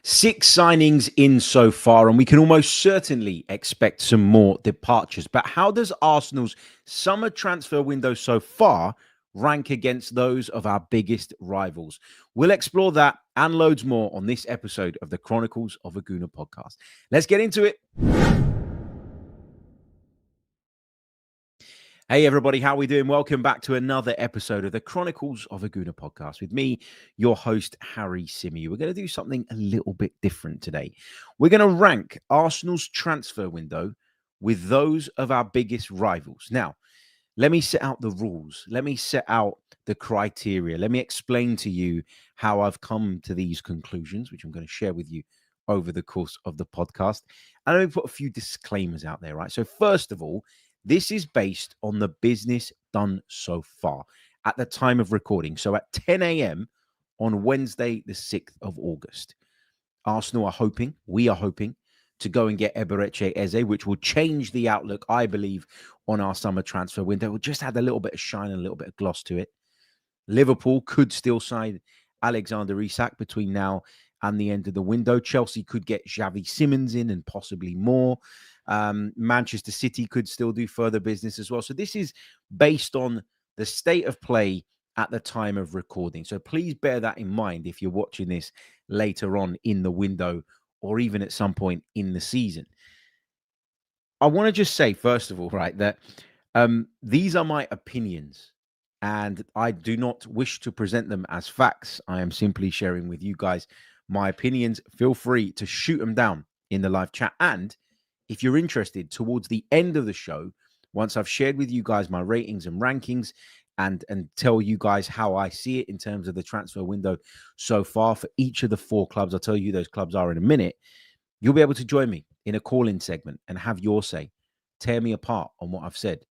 Six signings in so far, and we can almost certainly expect some more departures. But how does Arsenal's summer transfer window so far rank against those of our biggest rivals? We'll explore that and loads more on this episode of the Chronicles of a Gooner podcast. Let's get into it. Hey, everybody, how are we doing? Welcome back to another episode of the Chronicles of a Gooner podcast with me, your host, Harry Symeou. We're going to do something a little bit different today. We're going to rank Arsenal's transfer window with those of our biggest rivals. Now, let me set out the rules. Let me set out the criteria. Let me explain to you how I've come to these conclusions, which I'm going to share with you over the course of the podcast. And let me put a few disclaimers out there, right? So, first of all, this is based on the business done so far at the time of recording. So, at 10 a.m. on Wednesday, the 6th of August, Arsenal are hoping, we are hoping, to go and get Eberechi Eze, which will change the outlook, I believe, on our summer transfer window. It will just add a little bit of shine and a little bit of gloss to it. Liverpool could still sign Alexander Isak between now and the end of the window. Chelsea could get Xavi Simons in and possibly more. Manchester City could still do further business as well. So this is based on the state of play at the time of recording. So please bear that in mind if you're watching this later on in the window or even at some point in the season. I want to just say, first of all, right, that these are my opinions and I do not wish to present them as facts. I am simply sharing with you guys my opinions. Feel free to shoot them down in the live chat. And if you're interested, towards the end of the show, once I've shared with you guys my ratings and rankings and tell you guys how I see it in terms of the transfer window so far for each of the four clubs, I'll tell you who those clubs are in a minute. You'll be able to join me in a call-in segment and have your say. Tear me apart on what I've said.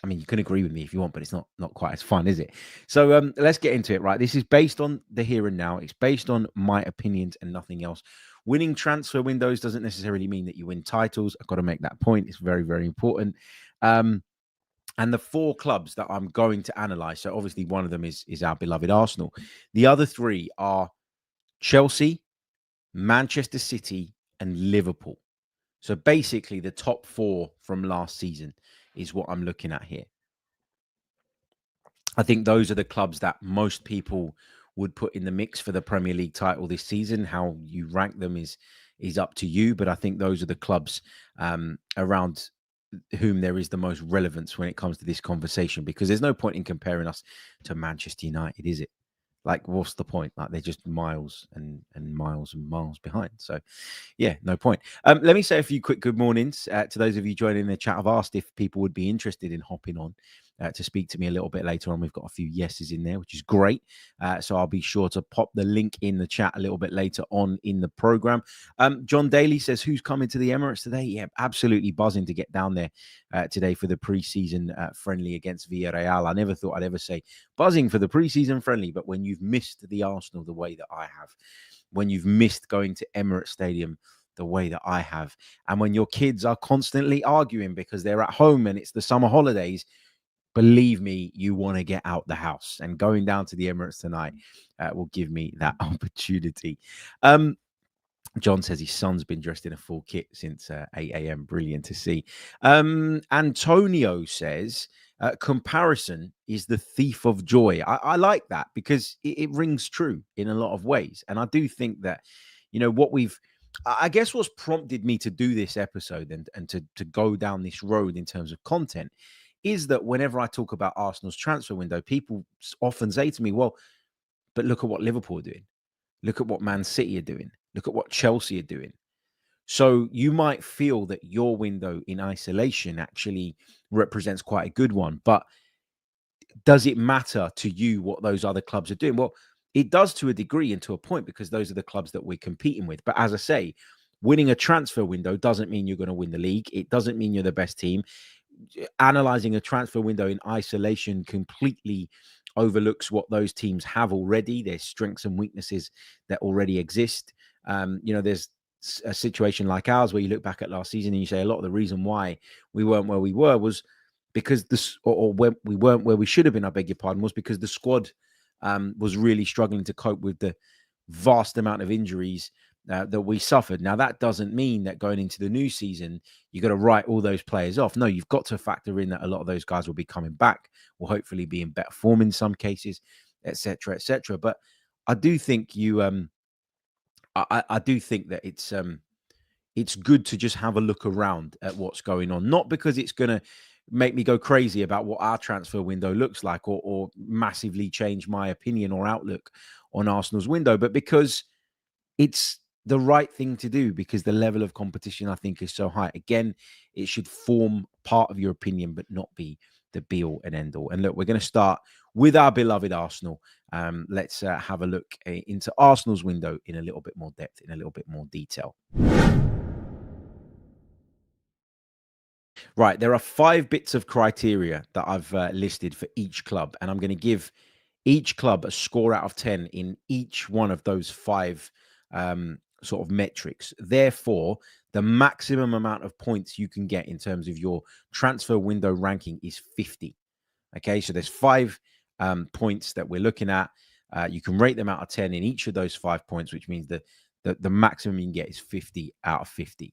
I mean, you can agree with me if you want, but it's not quite as fun, is it? So let's get into it, right? This is based on the here and now. It's based on my opinions and nothing else. Winning transfer windows doesn't necessarily mean that you win titles. I've got to make that point. It's very, very important. And the four clubs that I'm going to analyze, so obviously one of them is our beloved Arsenal. The other three are Chelsea, Manchester City, and Liverpool. So basically the top four from last season is what I'm looking at here. I think those are the clubs that most people would put in the mix for the Premier League title this season. How you rank them is up to you, but I think those are the clubs around whom there is the most relevance when it comes to this conversation, because there's no point in comparing us to Manchester United, is it? Like, what's the point? Like, they're just miles and miles and miles behind. So, yeah, no point. Let me say a few quick good mornings to those of you joining the chat. I've asked if people would be interested in hopping on to speak to me a little bit later on. We've got a few yeses in there, which is great. So I'll be sure to pop the link in the chat a little bit later on in the program. John Daly says, who's coming to the Emirates today? Yeah, absolutely buzzing to get down there today for the pre-season friendly against Villarreal. I never thought I'd ever say buzzing for the pre-season friendly, but when you've missed the Arsenal the way that I have, when you've missed going to Emirates Stadium the way that I have, and when your kids are constantly arguing because they're at home and it's the summer holidays, believe me, you want to get out the house. And going down to the Emirates tonight will give me that opportunity. John says his son's been dressed in a full kit since 8 a.m. Brilliant to see. Antonio says, comparison is the thief of joy. I like that because it rings true in a lot of ways. And I do think that, you know, I guess what's prompted me to do this episode and to go down this road in terms of content is that whenever I talk about Arsenal's transfer window, people often say to me, well, but look at what Liverpool are doing. Look at what Man City are doing. Look at what Chelsea are doing. So you might feel that your window in isolation actually represents quite a good one. But does it matter to you what those other clubs are doing? Well, it does to a degree and to a point, because those are the clubs that we're competing with. But as I say, winning a transfer window doesn't mean you're going to win the league. It doesn't mean you're the best team. Analyzing a transfer window in isolation completely overlooks what those teams have already, their strengths and weaknesses that already exist. There's a situation like ours where you look back at last season and you say a lot of the reason why we weren't where we were was because when we weren't where we should have been, I beg your pardon, was because the squad was really struggling to cope with the vast amount of injuries that we suffered. Now, that doesn't mean that going into the new season, you've got to write all those players off. No, you've got to factor in that a lot of those guys will be coming back, will hopefully be in better form in some cases, etc., etc. But I do think I do think that it's good to just have a look around at what's going on. Not because it's going to make me go crazy about what our transfer window looks like, or massively change my opinion or outlook on Arsenal's window, but because it's the right thing to do, because the level of competition, I think, is so high. Again, it should form part of your opinion, but not be the be all and end all. And look, we're going to start with our beloved Arsenal. Let's have a look into Arsenal's window in a little bit more depth, in a little bit more detail. Right, there are 5 bits of criteria that I've listed for each club, and I'm going to give each club a score out of 10 in each one of those 5 sort of metrics. Therefore, the maximum amount of points you can get in terms of your transfer window ranking is 50. Okay, so there's 5 points that we're looking at. You can rate them out of 10 in each of those 5 points, which means the maximum you can get is 50 out of 50.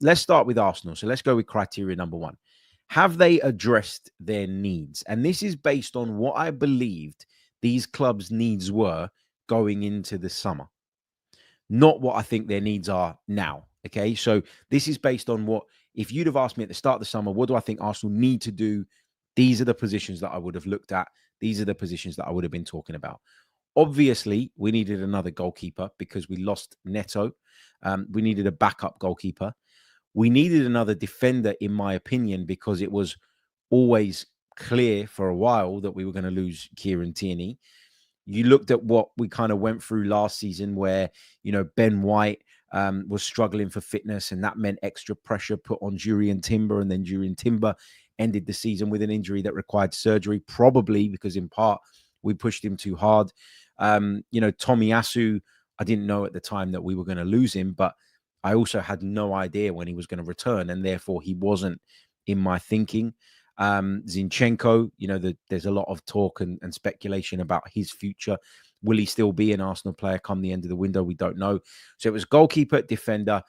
Let's start with Arsenal. So let's go with criteria number 1. Have they addressed their needs? And this is based on what I believed these clubs' needs were going into the summer, not what I think their needs are now. Okay, so this is based on what, if you'd have asked me at the start of the summer, what do I think Arsenal need to do? These are the positions that I would have looked at. These are the positions that I would have been talking about. Obviously, we needed another goalkeeper because we lost Neto. We needed a backup goalkeeper. We needed another defender, in my opinion, because it was always clear for a while that we were going to lose Kieran Tierney. You looked at what we kind of went through last season where, Ben White was struggling for fitness, and that meant extra pressure put on Jurriën Timber, and then Jurriën Timber ended the season with an injury that required surgery, probably because in part we pushed him too hard. Tomiyasu, I didn't know at the time that we were going to lose him, but I also had no idea when he was going to return, and therefore he wasn't in my thinking. Zinchenko, there's a lot of talk and speculation about his future. Will he still be an Arsenal player come the end of the window? We don't know. So it was goalkeeper, defender,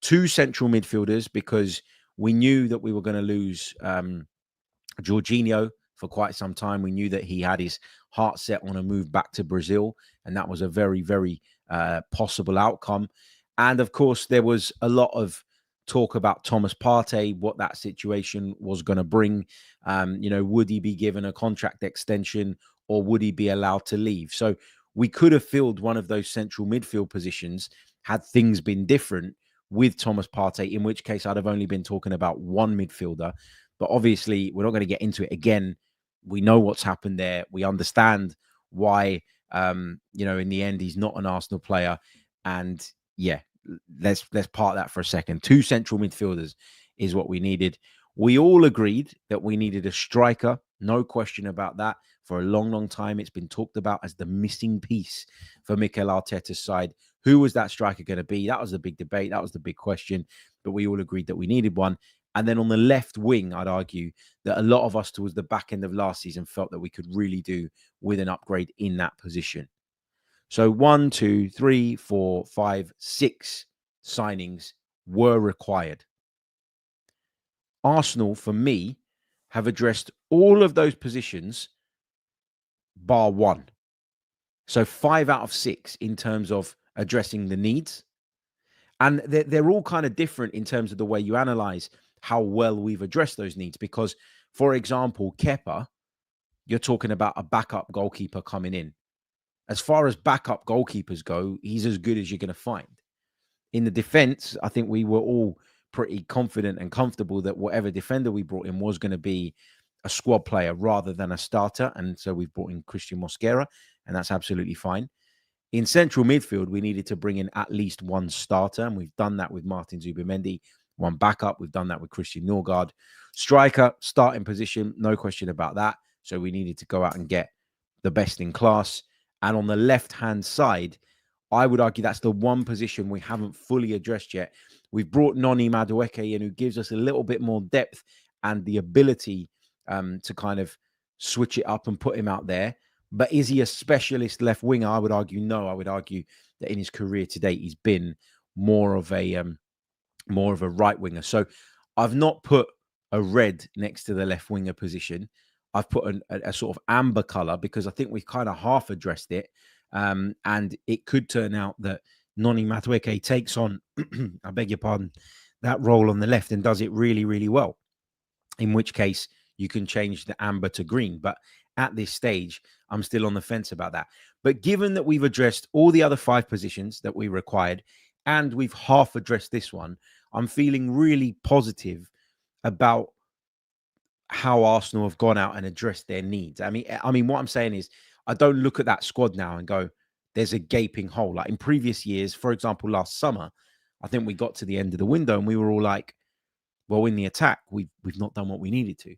2 central midfielders, because we knew that we were going to lose Jorginho for quite some time. We knew that he had his heart set on a move back to Brazil, and that was a very, very possible outcome. And of course, there was a lot of talk about Thomas Partey, what that situation was going to bring. Would he be given a contract extension, or would he be allowed to leave? So we could have filled one of those central midfield positions had things been different with Thomas Partey, in which case I'd have only been talking about one midfielder. But obviously, we're not going to get into it again. We know what's happened there. We understand why, in the end, he's not an Arsenal player. And yeah, let's park that for a second. 2 central midfielders is what we needed. We all agreed that we needed a striker. No question about that. For a long, long time, it's been talked about as the missing piece for Mikel Arteta's side. Who was that striker going to be? That was the big debate. That was the big question. But we all agreed that we needed one. And then on the left wing, I'd argue that a lot of us towards the back end of last season felt that we could really do with an upgrade in that position. So 1, 2, 3, 4, 5, 6 signings were required. Arsenal, for me, have addressed all of those positions bar 1. So 5 out of 6 in terms of addressing the needs. And they're all kind of different in terms of the way you analyze how well we've addressed those needs. Because, for example, Kepa, you're talking about a backup goalkeeper coming in. As far as backup goalkeepers go, he's as good as you're going to find. In the defense, I think we were all pretty confident and comfortable that whatever defender we brought in was going to be a squad player rather than a starter. And so we've brought in Cristhian Mosquera, and that's absolutely fine. In central midfield, we needed to bring in at least one starter, and we've done that with Martin Zubimendi. One backup, we've done that with Cristhian Norgaard. Striker, starting position, no question about that. So we needed to go out and get the best in class. And on the left-hand side, I would argue that's the one position we haven't fully addressed yet. We've brought Noni Madueke in, who gives us a little bit more depth and the ability to kind of switch it up and put him out there. But is he a specialist left winger? I would argue no. I would argue that in his career to date, he's been more of a right winger. So I've not put a red next to the left winger position. I've put a sort of amber color because I think we've kind of half addressed it. And it could turn out that Noni Madueke takes on, I beg your pardon, that role on the left and does it really, really well. In which case you can change the amber to green. But at this stage, I'm still on the fence about that. But given that we've addressed all the other 5 positions that we required and we've half addressed this one, I'm feeling really positive about how Arsenal have gone out and addressed their needs. I mean, what I'm saying is I don't look at that squad now and go, there's a gaping hole. Like in previous years, for example, last summer, I think we got to the end of the window and we were all like, well, in the attack, we've not done what we needed to,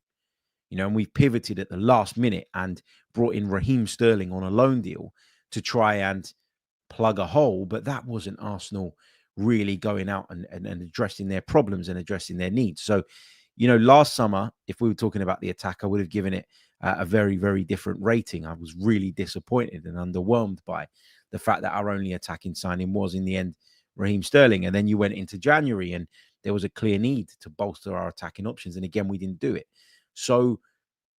and we've pivoted at the last minute and brought in Raheem Sterling on a loan deal to try and plug a hole. But that wasn't Arsenal really going out and addressing their problems and addressing their needs. So, last summer, if we were talking about the attack, I would have given it a very, very different rating. I was really disappointed and underwhelmed by the fact that our only attacking signing was in the end Raheem Sterling. And then you went into January and there was a clear need to bolster our attacking options. And again, we didn't do it. So,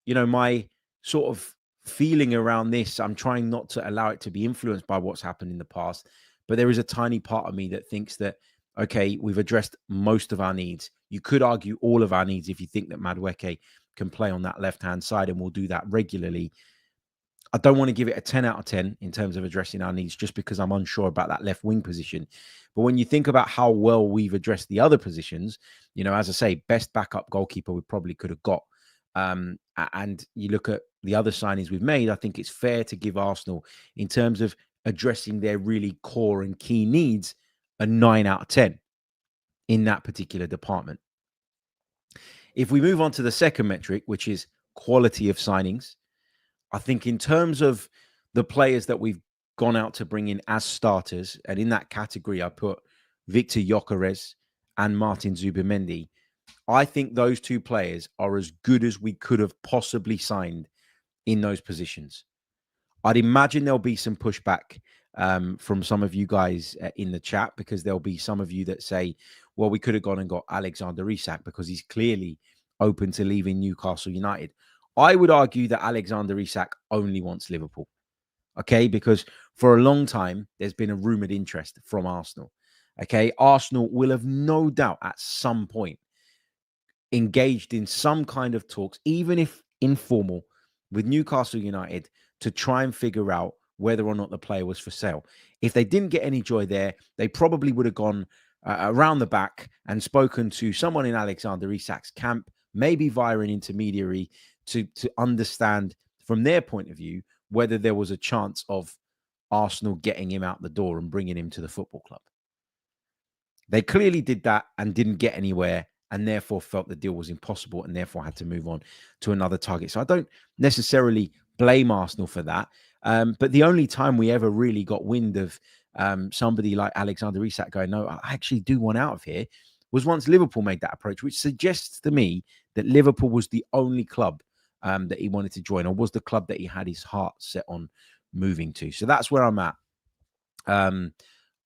my sort of feeling around this, I'm trying not to allow it to be influenced by what's happened in the past. But there is a tiny part of me that thinks that, okay, we've addressed most of our needs. You could argue all of our needs if you think that Madueke can play on that left-hand side and will do that regularly. I don't want to give it a 10 out of 10 in terms of addressing our needs just because I'm unsure about that left wing position. But when you think about how well we've addressed the other positions, as I say, best backup goalkeeper we probably could have got. And you look at the other signings we've made, I think it's fair to give Arsenal, in terms of addressing their really core and key needs, a 9 out of 10 in that particular department. If we move on to the second metric, which is quality of signings, I think in terms of the players that we've gone out to bring in as starters, and in that category, I put Viktor Gyökeres and Martin Zubimendi. I think those 2 players are as good as we could have possibly signed in those positions. I'd imagine there'll be some pushback from some of you guys in the chat, because there'll be some of you that say, well, we could have gone and got Alexander Isak because he's clearly open to leaving Newcastle United. I would argue that Alexander Isak only wants Liverpool, okay? Because for a long time, there's been a rumoured interest from Arsenal, okay? Arsenal will have no doubt at some point engaged in some kind of talks, even if informal, with Newcastle United to try and figure out whether or not the player was for sale. If they didn't get any joy there, they probably would have gone around the back and spoken to someone in Alexander Isak's camp, maybe via an intermediary, to understand from their point of view whether there was a chance of Arsenal getting him out the door and bringing him to the football club. They clearly did that and didn't get anywhere, and therefore felt the deal was impossible and therefore had to move on to another target. So I don't necessarily blame Arsenal for that. But the only time we ever really got wind of somebody like Alexander Isak going, no, I actually do want out of here, was once Liverpool made that approach, which suggests to me that Liverpool was the only club that he wanted to join, or was the club that he had his heart set on moving to. So that's where I'm at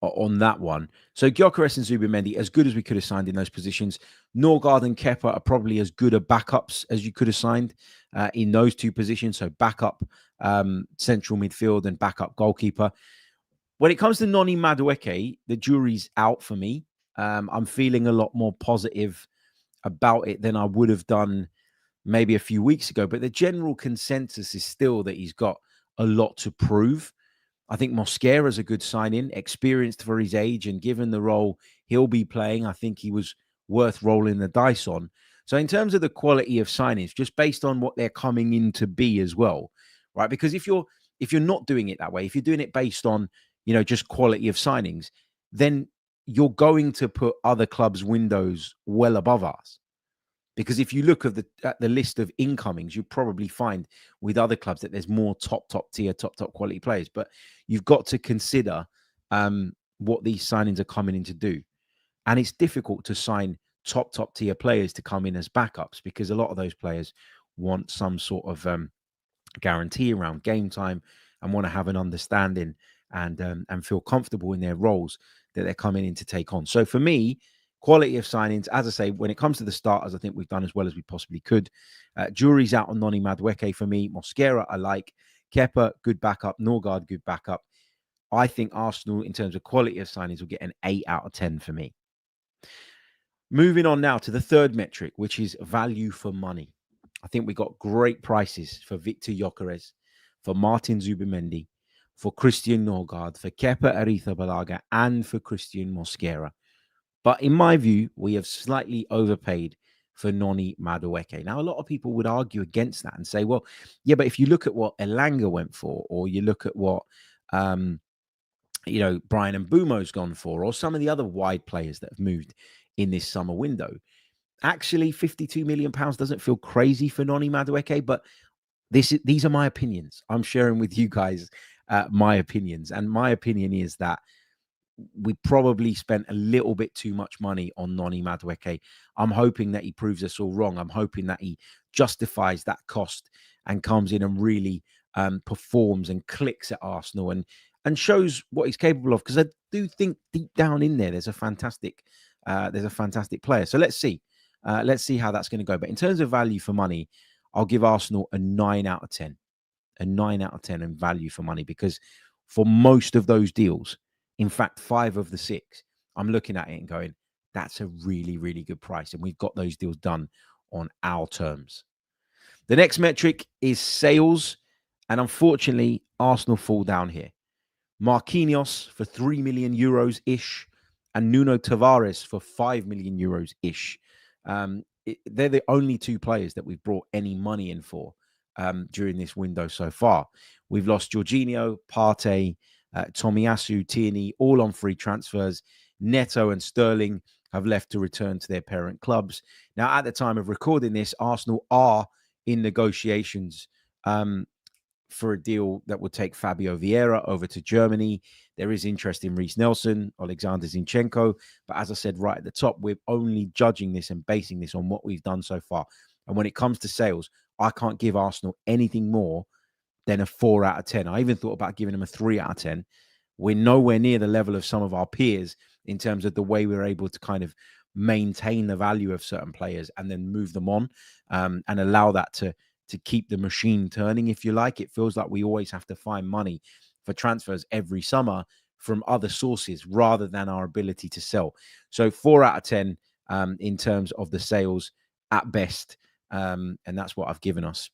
on that one. So Gyökeres and Zubimendi, as good as we could have signed in those positions. Norgaard and Kepa are probably as good a backups as you could have signed in those 2 positions. So backup central midfield and backup goalkeeper. When it comes to Noni Madueke, the jury's out for me. I'm feeling a lot more positive about it than I would have done maybe a few weeks ago. But the general consensus is still that he's got a lot to prove. I think Mosquera is a good sign-in, experienced for his age, and given the role he'll be playing, I think he was worth rolling the dice on. So in terms of the quality of signings, just based on what they're coming in to be as well, right? Because if you're not doing it that way, if you're doing it based on, just quality of signings, then you're going to put other clubs' windows well above ours. Because if you look at the list of incomings, you probably find with other clubs that there's more top tier, top quality players. But you've got to consider what these signings are coming in to do. And it's difficult to sign top tier players to come in as backups, because a lot of those players want some sort of guarantee around game time and want to have an understanding and feel comfortable in their roles that they're coming in to take on. So for me, quality of signings, as I say, when it comes to the starters, I think we've done as well as we possibly could. Jury's out on Noni Madueke for me. Mosquera, I like. Kepa, good backup. Norgaard, good backup. I think Arsenal, in terms of quality of signings, will get an 8 out of 10 for me. Moving on now to the third metric, which is value for money. I think we got great prices for Viktor Gyökeres, for Martin Zubimendi, for Cristhian Norgaard, for Kepa Arrizabalaga, and for Cristhian Mosquera. But in my view, we have slightly overpaid for Noni Madueke. Now, a lot of people would argue against that and say, well, yeah, but if you look at what Elanga went for, or you look at what Brian Mbeumo's gone for, or some of the other wide players that have moved in this summer window, actually, £52 million doesn't feel crazy for Noni Madueke, but these are my opinions. I'm sharing with you guys my opinions. And my opinion is that we probably spent a little bit too much money on Noni Madueke. I'm hoping that he proves us all wrong. I'm hoping that he justifies that cost and comes in and really performs and clicks at Arsenal and shows what he's capable of. Because I do think deep down in there, there's a fantastic player. So let's see how that's going to go. But in terms of value for money, I'll give Arsenal a 9 out of 10. A 9 out of 10 in value for money, because for most of those deals, in fact, 5 of the 6, I'm looking at it and going, that's a really, really good price. And we've got those deals done on our terms. The next metric is sales. And unfortunately, Arsenal fall down here. Marquinhos for 3 million euros-ish and Nuno Tavares for 5 million euros-ish. They're the only 2 players that we've brought any money in for during this window so far. We've lost Jorginho, Partey, Tomiyasu, Tierney, all on free transfers. Neto and Sterling have left to return to their parent clubs. Now, at the time of recording this, Arsenal are in negotiations for a deal that would take Fabio Vieira over to Germany. There is interest in Reiss Nelson, Alexander Zinchenko. But as I said right at the top, we're only judging this and basing this on what we've done so far. And when it comes to sales, I can't give Arsenal anything more than a 4 out of 10. I even thought about giving them a 3 out of 10. We're nowhere near the level of some of our peers in terms of the way we're able to kind of maintain the value of certain players and then move them on and allow that to keep the machine turning, if you like. It feels like we always have to find money for transfers every summer from other sources rather than our ability to sell. So 4 out of 10 in terms of the sales at best. And that's what I've given us.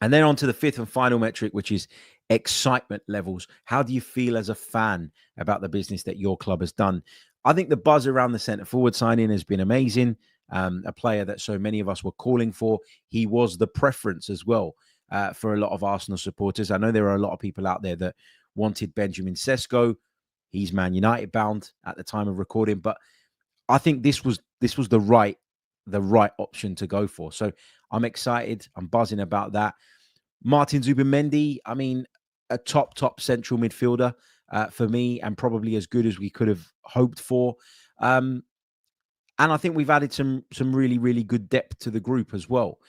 And then on to the 5th and final metric, which is excitement levels. How do you feel as a fan about the business that your club has done? I think the buzz around the centre forward signing has been amazing. A player that so many of us were calling for. He was the preference as well for a lot of Arsenal supporters. I know there are a lot of people out there that wanted Benjamin Sesko. He's Man United bound at the time of recording, but I think this was the right option to go for. So I'm excited. I'm buzzing about that. Martin Zubimendi, I mean, a top central midfielder for me, and probably as good as we could have hoped for. And I think we've added some really, really good depth to the group as well.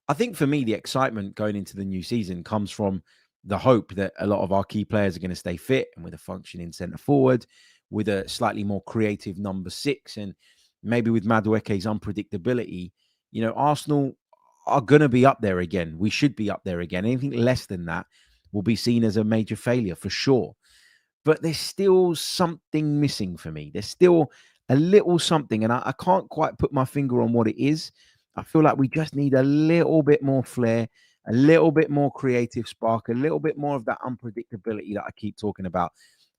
I think for me, the excitement going into the new season comes from the hope that a lot of our key players are going to stay fit and with a functioning centre forward, with a slightly more creative number 6, and maybe with Madueke's unpredictability, Arsenal are going to be up there again. We should be up there again. Anything less than that will be seen as a major failure for sure. But there's still something missing for me. There's still a little something, and I can't quite put my finger on what it is. I feel like we just need a little bit more flair, a little bit more creative spark, a little bit more of that unpredictability that I keep talking about.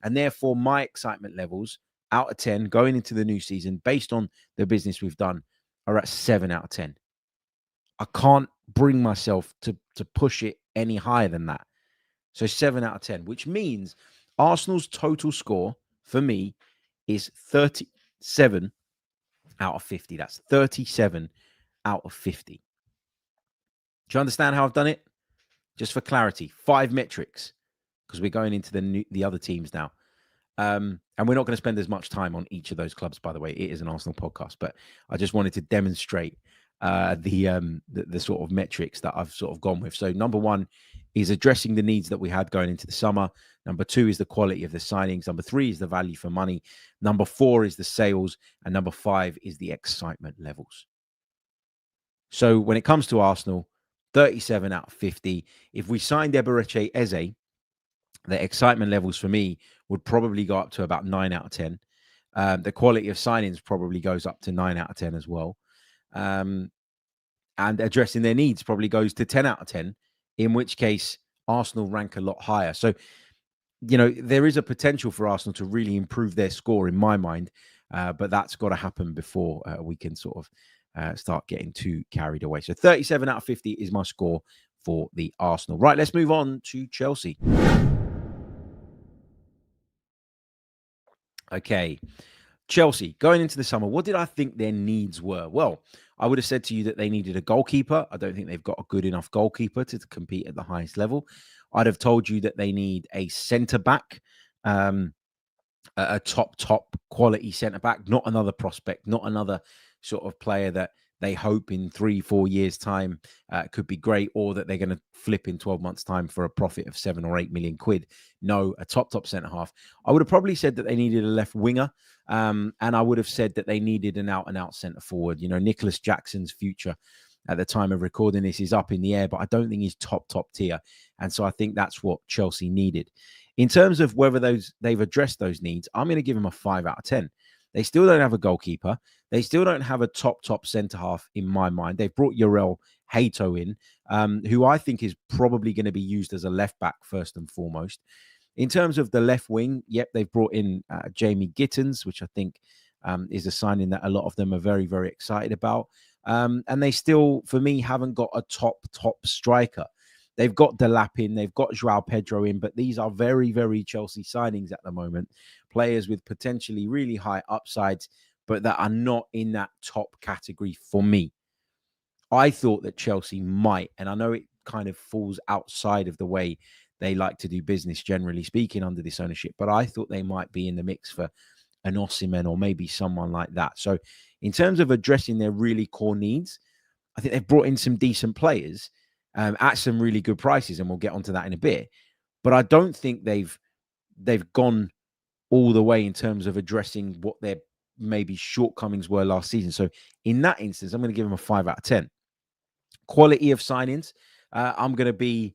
And therefore, my excitement levels out of 10 going into the new season, based on the business we've done, are at 7 out of 10. I can't bring myself to push it any higher than that. So 7 out of 10, which means Arsenal's total score for me is 37 out of 50. That's 37 out of 50. Do you understand how I've done it? Just for clarity, 5 metrics, because we're going into the other teams now. And we're not going to spend as much time on each of those clubs, by the way. It is an Arsenal podcast, but I just wanted to demonstrate the sort of metrics that I've sort of gone with. So number one is addressing the needs that we had going into the summer. Number two is the quality of the signings. Number three is the value for money. Number four is the sales. And number five is the excitement levels. So when it comes to Arsenal, 37 out of 50. If we signed Eberechi Eze, the excitement levels for me would probably go up to about 9 out of 10. The quality of signings probably goes up to 9 out of 10 as well. And addressing their needs probably goes to 10 out of 10, in which case Arsenal rank a lot higher. So, there is a potential for Arsenal to really improve their score in my mind, but that's got to happen before we can sort of start getting too carried away. So 37 out of 50 is my score for the Arsenal. Right, let's move on to Chelsea. Okay. Chelsea, going into the summer, what did I think their needs were? Well, I would have said to you that they needed a goalkeeper. I don't think they've got a good enough goalkeeper to compete at the highest level. I'd have told you that they need a centre-back, a top quality centre-back, not another prospect, not another sort of player that they hope in 3-4 years' time could be great, or that they're going to flip in 12 months' time for a profit of 7 or 8 million quid. No, a top centre-half. I would have probably said that they needed a left winger, and I would have said that they needed an out-and-out centre-forward. Nicholas Jackson's future at the time of recording this is up in the air, but I don't think he's top tier. And so I think that's what Chelsea needed. In terms of whether they've addressed those needs, I'm going to give them a 5 out of 10. They still don't have a goalkeeper. They still don't have a top centre-half in my mind. They've brought Yorel Hato in, who I think is probably going to be used as a left-back first and foremost. In terms of the left wing, yep, they've brought in Jamie Gittins, which I think is a signing that a lot of them are very, very excited about. And they still, for me, haven't got a top striker. They've got Delap in, they've got João Pedro in, but these are very, very Chelsea signings at the moment. Players with potentially really high upsides, but that are not in that top category for me. I thought that Chelsea might, and I know it kind of falls outside of the way they like to do business, generally speaking, under this ownership, but I thought they might be in the mix for an Osimhen or maybe someone like that. So in terms of addressing their really core needs, I think they've brought in some decent players at some really good prices, and we'll get onto that in a bit. But I don't think they've gone all the way in terms of addressing what their maybe shortcomings were last season. So in that instance, I'm going to give them a 5 out of 10. Quality of signings, I'm going to be,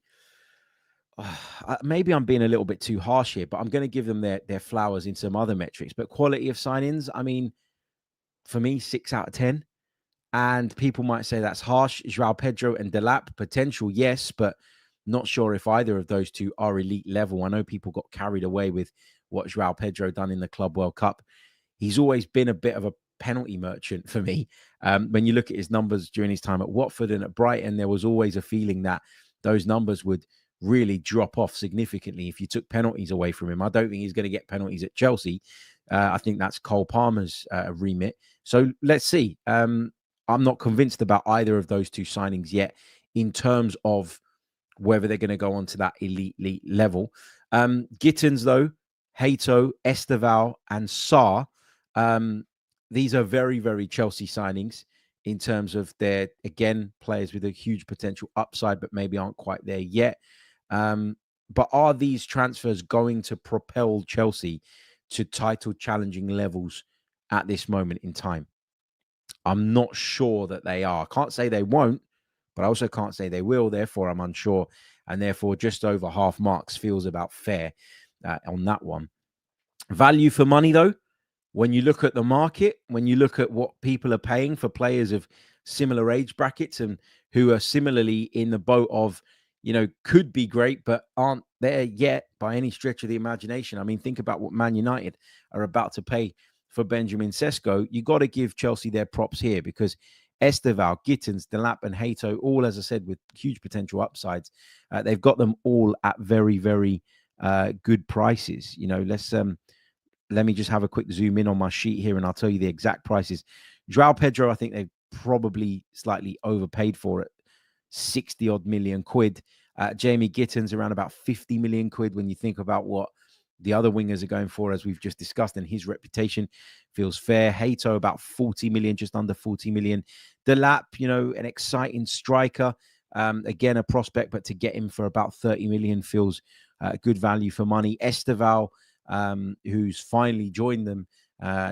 maybe I'm being a little bit too harsh here, but I'm going to give them their flowers in some other metrics. But quality of signings, I mean, for me, 6 out of 10. And people might say that's harsh. João Pedro and Delap, potential, yes, but not sure if either of those two are elite level. I know people got carried away with what João Pedro done in the Club World Cup. He's always been a bit of a penalty merchant for me. When you look at his numbers during his time at Watford and at Brighton, there was always a feeling that those numbers would really drop off significantly if you took penalties away from him. I don't think he's going to get penalties at Chelsea. I think that's Cole Palmer's remit. So let's see. I'm not convinced about either of those two signings yet in terms of whether they're going to go on to that elite level. Gittins, though, Hato, Esteval, and Sarr, these are very, very Chelsea signings in terms of their, again, players with a huge potential upside, but maybe aren't quite there yet. But are these transfers going to propel Chelsea to title challenging levels at this moment in time? I'm not sure that they are. I can't say they won't, but I also can't say they will. Therefore, I'm unsure. And therefore, just over half marks feels about fair on that one. Value for money, though, when you look at the market, when you look at what people are paying for players of similar age brackets and who are similarly in the boat of, could be great, but aren't there yet by any stretch of the imagination. I mean, think about what Man United are about to pay for Benjamin Sesko. You got to give Chelsea their props here, because Esteval, Gittins, Delap, and Hato, all, as I said, with huge potential upsides. They've got them all at very, very good prices. Let me just have a quick zoom in on my sheet here, and I'll tell you the exact prices. João Pedro, I think they've probably slightly overpaid for it, 60 odd million quid. Jamie Gittins around about 50 million quid when you think about what the other wingers are going for, as we've just discussed, and his reputation feels fair. Hato, about 40 million, just under 40 million. Delap, an exciting striker. Again, a prospect, but to get him for about 30 million feels good value for money. Esteval, who's finally joined them,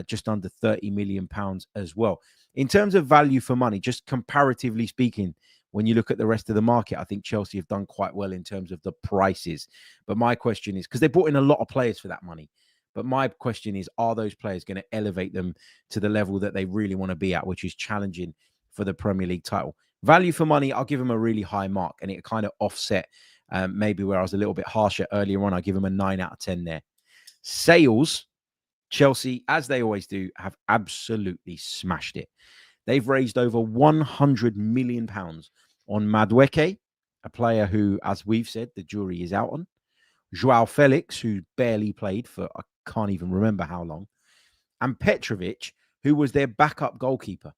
just under 30 million pounds as well. In terms of value for money, just comparatively speaking, when you look at the rest of the market, I think Chelsea have done quite well in terms of the prices. But my question is, because they brought in a lot of players for that money, but my question is, are those players going to elevate them to the level that they really want to be at, which is challenging for the Premier League title? Value for money, I'll give them a really high mark, and it kind of offset maybe where I was a little bit harsher earlier on. I give them a 9 out of 10 there. Sales, Chelsea, as they always do, have absolutely smashed it. They've raised over £100 million on Madueke, a player who, as we've said, the jury is out on. Joao Felix, who barely played for I can't even remember how long. And Petrovic, who was their backup goalkeeper.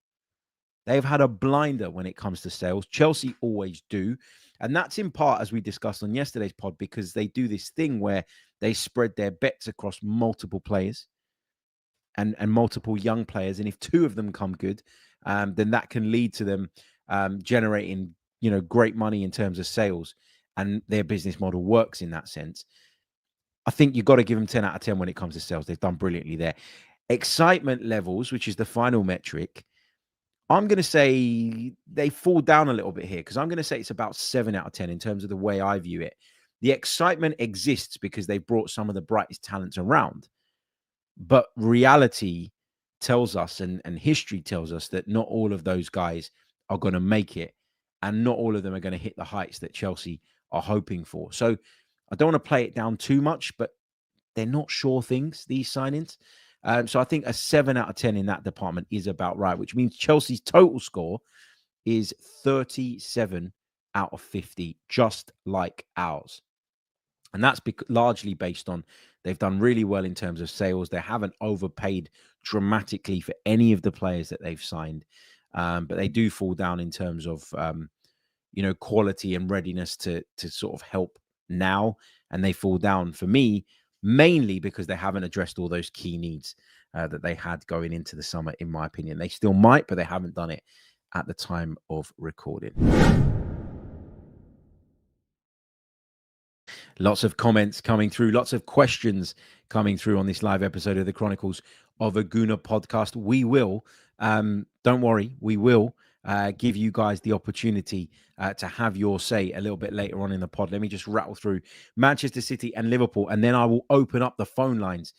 They've had a blinder when it comes to sales. Chelsea always do. And that's in part, as we discussed on yesterday's pod, because they do this thing where they spread their bets across multiple players and multiple young players. And if 2 of them come good, then that can lead to them generating, great money in terms of sales, and their business model works in that sense. I think you've got to give them 10 out of 10 when it comes to sales. They've done brilliantly there. Excitement levels, which is the final metric, I'm going to say they fall down a little bit here, because I'm going to say it's about 7 out of 10 in terms of the way I view it. The excitement exists because they've brought some of the brightest talents around. But reality tells us, and history tells us, that not all of those guys are going to make it, and not all of them are going to hit the heights that Chelsea are hoping for. So I don't want to play it down too much, but they're not sure things, these signings. So I think a 7 out of 10 in that department is about right, which means Chelsea's total score is 37 out of 50, just like ours. And that's largely based on they've done really well in terms of sales. They haven't overpaid dramatically for any of the players that they've signed. But they do fall down in terms of, quality and readiness to sort of help now. And they fall down for me, mainly because they haven't addressed all those key needs that they had going into the summer, in my opinion. They still might, but they haven't done it at the time of recording. Lots of comments coming through, lots of questions coming through on this live episode of the Chronicles of a Gooner podcast. We will, don't worry, we will give you guys the opportunity to have your say a little bit later on in the pod. Let me just rattle through Manchester City and Liverpool, and then I will open up the phone lines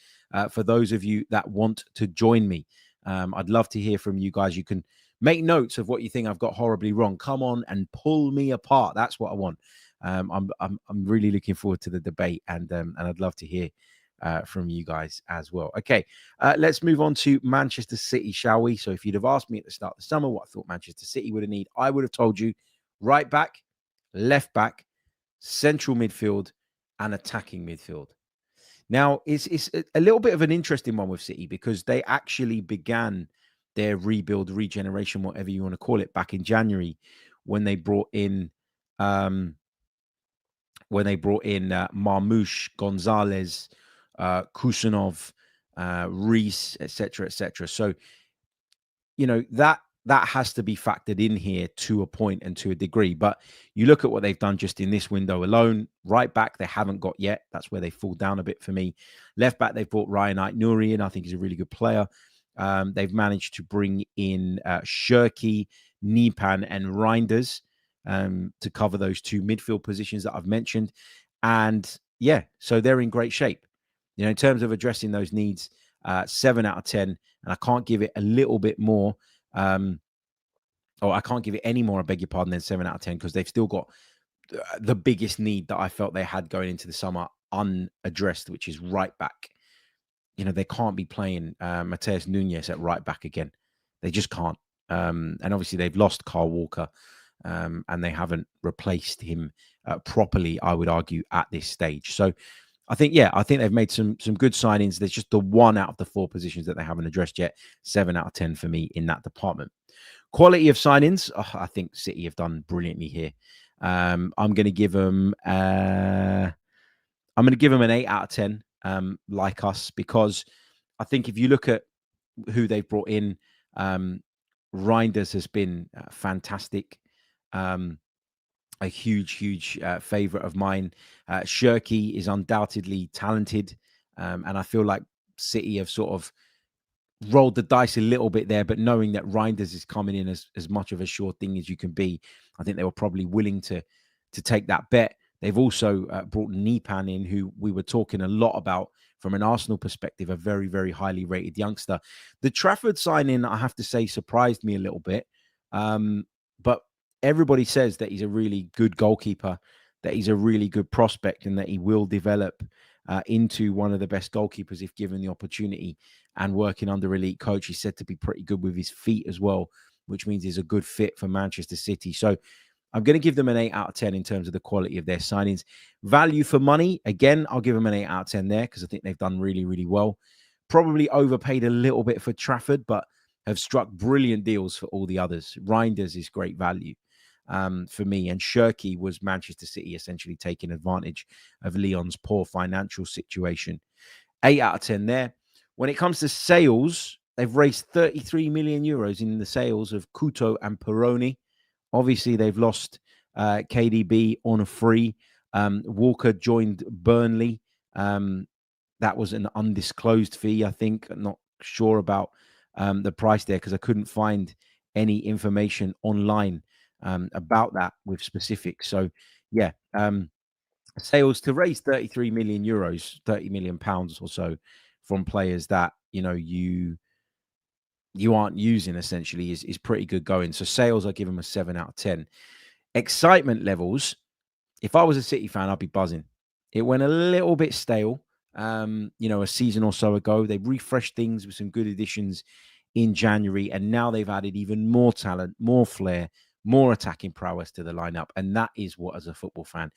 for those of you that want to join me. I'd love to hear from you guys. You can make notes of what you think I've got horribly wrong. Come on and pull me apart. That's what I want. I'm really looking forward to the debate, and I'd love to hear from you guys as well. Okay, let's move on to Manchester City, shall we? So if you'd have asked me at the start of the summer what I thought Manchester City would have need, I would have told you right back, left back, central midfield, and attacking midfield. Now, it's a little bit of an interesting one with City, because they actually began their rebuild, regeneration, whatever you want to call it, back in January when they brought in Marmoush, Gonzalez, Kusanov, Reese, etc., etc. So, that has to be factored in here to a point and to a degree. But you look at what they've done just in this window alone. Right back, they haven't got yet. That's where they fall down a bit for me. Left back, they've brought Ryan Ait-Nouri in. I think he's a really good player. They've managed to bring in Shirky, Nipan, and Reinders to cover those 2 midfield positions that I've mentioned. And yeah, so they're in great shape. In terms of addressing those needs, 7 out of 10. And I can't give it a little bit more. I can't give it any more, I beg your pardon, than 7 out of 10, because they've still got the biggest need that I felt they had going into the summer unaddressed, which is right back. They can't be playing Mateus Nunes at right back again. They just can't. And obviously they've lost Kyle Walker, and they haven't replaced him properly, I would argue, at this stage. So I think they've made some good signings. There's just the 1 out of the 4 positions that they haven't addressed yet. 7 out of 10 for me in that department. Quality of signings, I think City have done brilliantly here. I'm going to give them an 8 out of 10 like us, because I think if you look at who they've brought in, Reinders has been fantastic. A huge favorite of mine. Shirky is undoubtedly talented. And I feel like City have sort of rolled the dice a little bit there, but knowing that Reinders is coming in as much of a sure thing as you can be, I think they were probably willing to take that bet. They've also brought Nipan in, who we were talking a lot about from an Arsenal perspective, a very highly rated youngster. The Trafford signing, I have to say, surprised me a little bit. But everybody says that he's a really good goalkeeper, that he's a really good prospect, and that he will develop into one of the best goalkeepers if given the opportunity. And working under elite coach, he's said to be pretty good with his feet as well, which means he's a good fit for Manchester City. So I'm going to give them an 8 out of 10 in terms of the quality of their signings. Value for money, again, I'll give them an 8 out of 10 there because I think they've done really well. Probably overpaid a little bit for Trafford, but have struck brilliant deals for all the others. Reinders is great value for me. And Shirky was Manchester City essentially taking advantage of Lyon's poor financial situation. 8 out of 10 there. When it comes to sales, they've raised 33 million euros in the sales of Couto and Peroni. Obviously, they've lost KDB on a free. Walker joined Burnley. That was an undisclosed fee, I think. I'm not sure about the price there because I couldn't find any information online about that with specifics. So, yeah, sales to raise 33 million euros, 30 million pounds or so from players that, you aren't using essentially is pretty good going. So sales, I give them a 7 out of 10. Excitement levels, if I was a City fan, I'd be buzzing. It went a little bit stale, a season or so ago. They refreshed things with some good additions in January, and now they've added even more talent, more flair, more attacking prowess to the lineup. And that is what, as a football fan,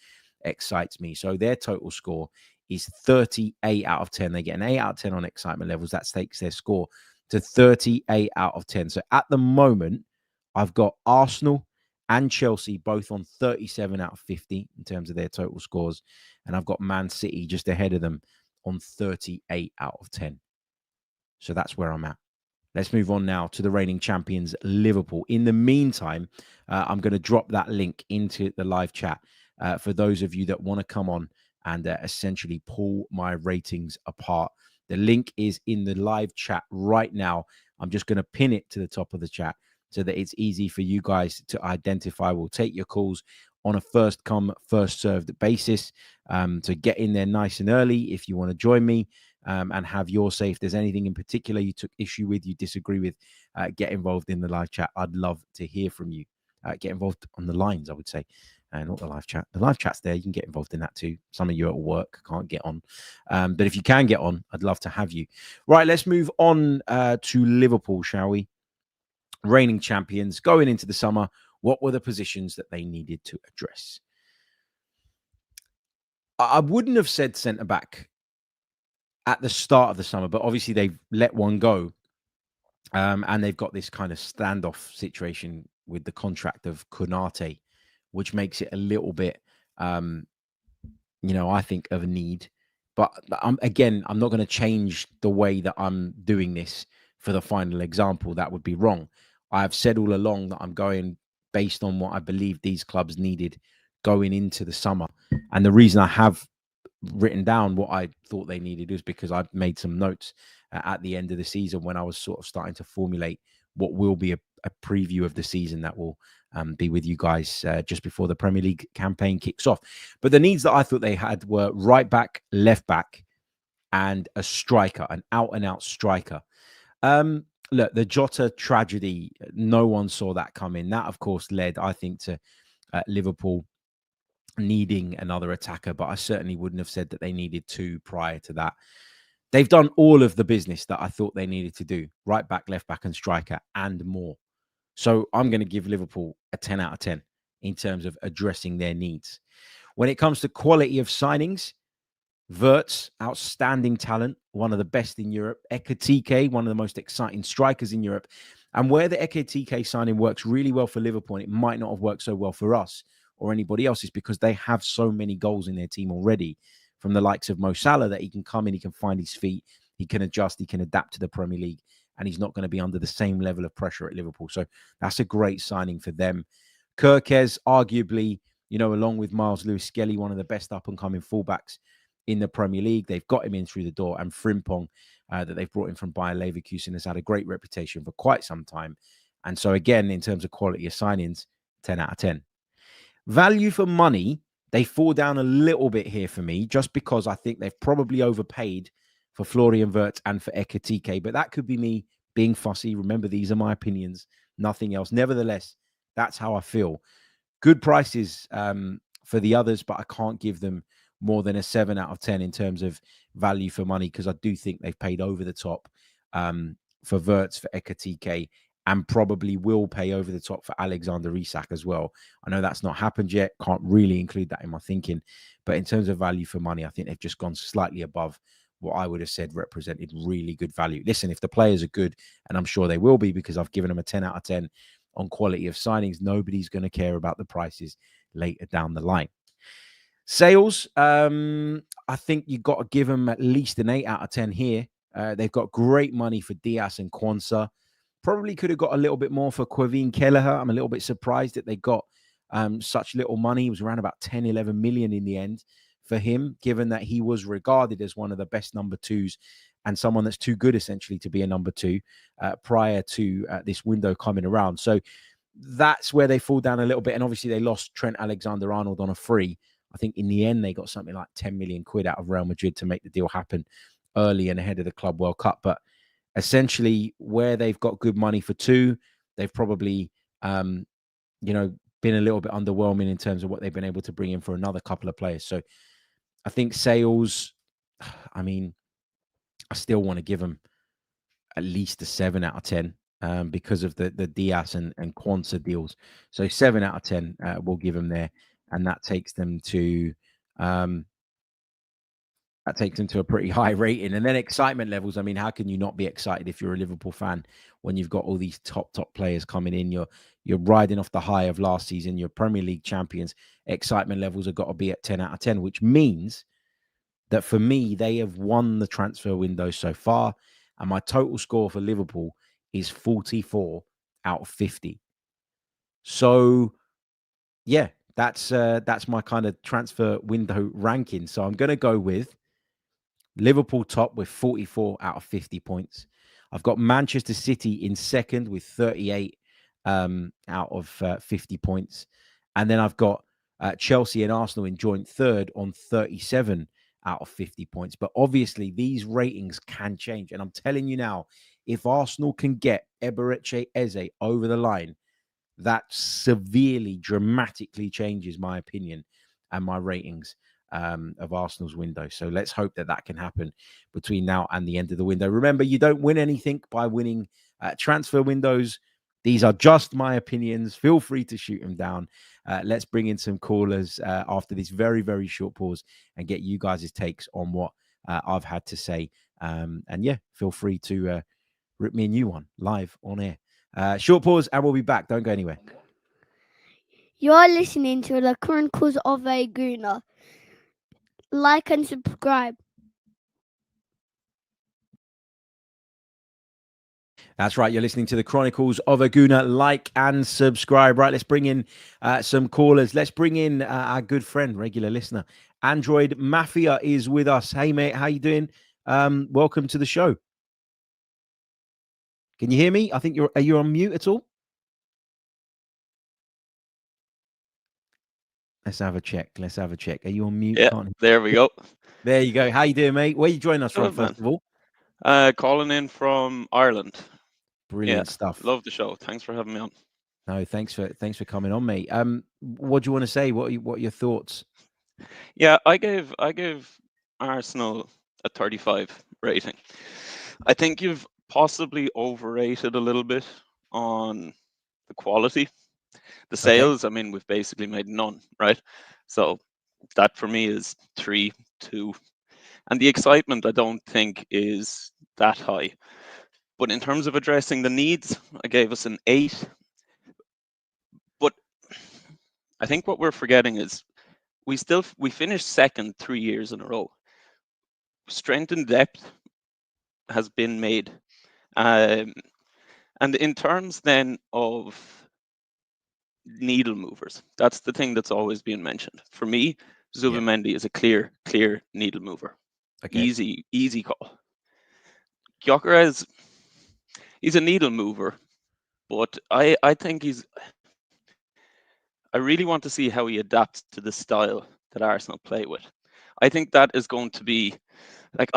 excites me. So their total score is 38 out of 10. They get an 8 out of 10 on excitement levels. That takes their score to 38 out of 10. So at the moment, I've got Arsenal and Chelsea both on 37 out of 50 in terms of their total scores. And I've got Man City just ahead of them on 38 out of 10. So that's where I'm at. Let's move on now to the reigning champions, Liverpool. In the meantime, I'm going to drop that link into the live chat for those of you that want to come on and essentially pull my ratings apart. The link is in the live chat right now. I'm just going to pin it to the top of the chat so that it's easy for you guys to identify. We'll take your calls on a first come, first served basis. So get in there nice and early if you want to join me and have your say. If there's anything in particular you took issue with, you disagree with, get involved in the live chat. I'd love to hear from you. Get involved on the lines, I would say. Not the live chat. The live chat's there. You can get involved in that too. Some of you at work can't get on. But if you can get on, I'd love to have you. Right, let's move on to Liverpool, shall we? Reigning champions going into the summer. What were the positions that they needed to address? I wouldn't have said centre-back at the start of the summer, but obviously they've let one go. And they've got this kind of standoff situation with the contract of Konate, which makes it a little bit, I think, of a need. But I'm not going to change the way that I'm doing this for the final example. That would be wrong. I've said all along that I'm going based on what I believe these clubs needed going into the summer. And the reason I have written down what I thought they needed was because I made some notes at the end of the season when I was sort of starting to formulate what will be a preview of the season that will be with you guys just before the Premier League campaign kicks off. But the needs that I thought they had were right back, left back, and a striker, an out-and-out striker. Look, the Jota tragedy, no one saw that coming. That, of course, led, I think, to Liverpool needing another attacker, but I certainly wouldn't have said that they needed two prior to that. They've done all of the business that I thought they needed to do, right back, left back, and striker, and more. So I'm going to give Liverpool a 10 out of 10 in terms of addressing their needs. When it comes to quality of signings, Wirtz, outstanding talent, one of the best in Europe. Ekitike, one of the most exciting strikers in Europe. And where the Ekitike signing works really well for Liverpool, and it might not have worked so well for us or anybody else, is because they have so many goals in their team already from the likes of Mo Salah that he can come in, he can find his feet, he can adjust, he can adapt to the Premier League, and he's not going to be under the same level of pressure at Liverpool. So that's a great signing for them. Gyökeres, arguably, along with Miles Lewis-Skelly, one of the best up-and-coming fullbacks in the Premier League. They've got him in through the door, and Frimpong, that they've brought in from Bayer Leverkusen, has had a great reputation for quite some time. And so, again, in terms of quality of signings, 10 out of 10. Value for money, they fall down a little bit here for me, just because I think they've probably overpaid for Florian Wirtz and for Ekitike. But that could be me being fussy. Remember, these are my opinions, nothing else. Nevertheless, that's how I feel. Good prices for the others, but I can't give them more than a 7 out of 10 in terms of value for money, because I do think they've paid over the top for Wirtz, for Ekitike, and probably will pay over the top for Alexander Isak as well. I know that's not happened yet. Can't really include that in my thinking. But in terms of value for money, I think they've just gone slightly above what I would have said represented really good value. Listen, if the players are good, and I'm sure they will be because I've given them a 10 out of 10 on quality of signings, nobody's going to care about the prices later down the line. Sales, I think you've got to give them at least an 8 out of 10 here. They've got great money for Diaz and Quansah. Probably could have got a little bit more for Kevin Kelleher. I'm a little bit surprised that they got such little money. It was around about 10, 11 million in the end for him, given that he was regarded as one of the best number twos and someone that's too good, essentially, to be a number two prior to this window coming around. So that's where they fall down a little bit. And obviously, they lost Trent Alexander-Arnold on a free. I think in the end, they got something like 10 million quid out of Real Madrid to make the deal happen early and ahead of the Club World Cup. But essentially, where they've got good money for two, they've probably, been a little bit underwhelming in terms of what they've been able to bring in for another couple of players. So I think sales, I still want to give them at least a 7 out of 10 because of the Diaz and Quansah deals. So 7 out of 10 we'll give them there. And that takes them to a pretty high rating. And then excitement levels. How can you not be excited if you're a Liverpool fan when you've got all these top players coming in? You're riding off the high of last season. You're Premier League champions. Excitement levels have got to be at 10 out of 10, which means that for me, they have won the transfer window so far. And my total score for Liverpool is 44 out of 50. So, yeah, that's my kind of transfer window ranking. So I'm going to go with Liverpool top with 44 out of 50 points. I've got Manchester City in second with 38 out of 50 points. And then I've got Chelsea and Arsenal in joint third on 37 out of 50 points. But obviously, these ratings can change. And I'm telling you now, if Arsenal can get Eberechi Eze over the line, that severely, dramatically changes my opinion and my ratings of Arsenal's window. So let's hope that can happen between now and the end of the window. Remember, you don't win anything by winning transfer windows. These are just my opinions. Feel free to shoot them down. Let's bring in some callers after this very, very short pause and get you guys' takes on what I've had to say. And yeah, feel free to rip me a new one live on air. Short pause and we'll be back. Don't go anywhere. You're listening to the Chronicles of a Gooner. Like and subscribe. That's right. You're listening to the Chronicles of a Gooner. Like and subscribe. Right, let's bring in some callers. Let's bring in our good friend, regular listener, Android Mafia is with us. Hey, mate, how you doing? Welcome to the show. Can you hear me? I think are you on mute at all? Let's have a check. Are you on mute? Yeah, there we go. There you go. How you doing, mate? Where are you joining us from, first of all? Calling in from Ireland. Brilliant stuff. Love the show. Thanks for having me on. No, thanks for coming on, mate. What do you want to say? What are your thoughts? Yeah, I gave Arsenal a 35 rating. I think you've possibly overrated a little bit on the quality. The sales, Okay. we've basically made none, right? So that for me is 3, 2. And the excitement, I don't think, is that high. But in terms of addressing the needs, I gave us an 8. But I think what we're forgetting is we finished second 3 years in a row. Strength and depth has been made. Um, and in terms then of needle movers, that's the thing that's always been mentioned. For me, Yeah. Zubimendi is a clear needle mover. Okay. Easy call. Gyökeres, he's a needle mover, but I think I really want to see how he adapts to the style that Arsenal play with. I think that is going to be like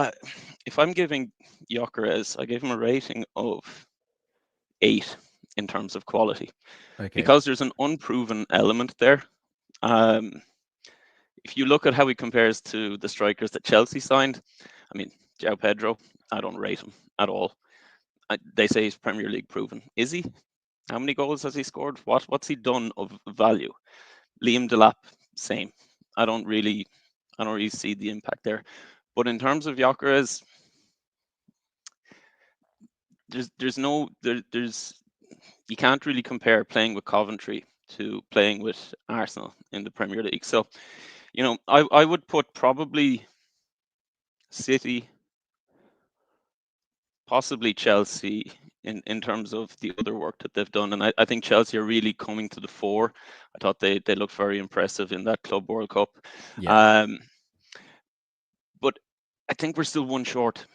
if I'm giving Gyökeres, I gave him a rating of 8 in terms of quality Okay. because there's an unproven element there. Um, if you look at how he compares to the strikers that Chelsea signed, I mean, João Pedro, I don't rate him at all. They say he's Premier League proven. Is he? How many goals has he scored? What's he done of value? Liam Delap, same. I don't really see the impact there. But in terms of Gyökeres, there's you can't really compare playing with Coventry to playing with Arsenal in the Premier League. So, I would put probably City, possibly Chelsea in terms of the other work that they've done. And I think Chelsea are really coming to the fore. I thought they looked very impressive in that Club World Cup. Yeah. But I think we're still one short.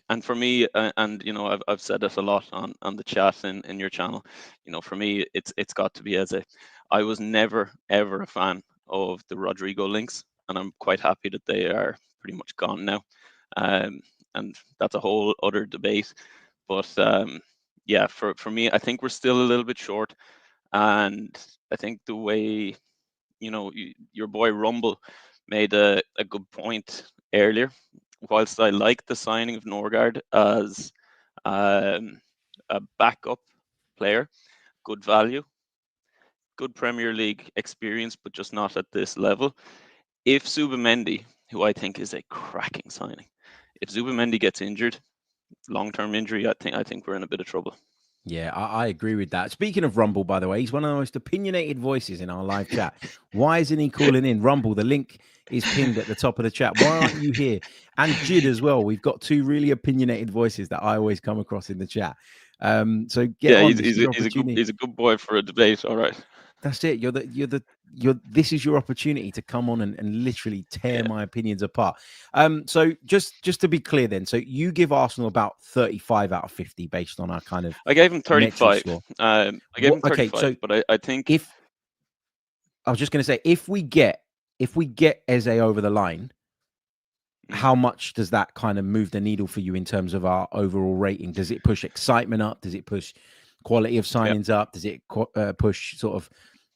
And for me, and I've said this a lot on the chat in your channel. For me, it's got to be Eze. I was never ever a fan of the Rodrigo links, and I'm quite happy that they are pretty much gone now. And that's a whole other debate. But yeah, for me, I think we're still a little bit short, and I think the way your boy Rumble made a good point earlier. Whilst I like the signing of Norgaard as a backup player, good value, good Premier League experience, but just not at this level. If Zubimendi, who I think is a cracking signing, if Zubimendi gets injured, long-term injury, I think we're in a bit of trouble. Yeah, I agree with that. Speaking of Rumble, by the way, he's one of the most opinionated voices in our live chat. Why isn't he calling in? Rumble, the link is pinned at the top of the chat. Why aren't you here? And Jid as well. We've got two really opinionated voices that I always come across in the chat. So get Yeah, on. This is your opportunity. he's a good boy for a debate. All right. That's it. This is your opportunity to come on and literally tear Yeah. my opinions apart. So just to be clear then, so you give Arsenal about 35 out of 50 based on our kind of I gave him metric 35. score. I gave him 35, okay, so but I think if I was just going to say, if we get Eze over the line, how much does that kind of move the needle for you in terms of our overall rating? Does it push excitement up? Does it push quality of signings up? Does it push sort of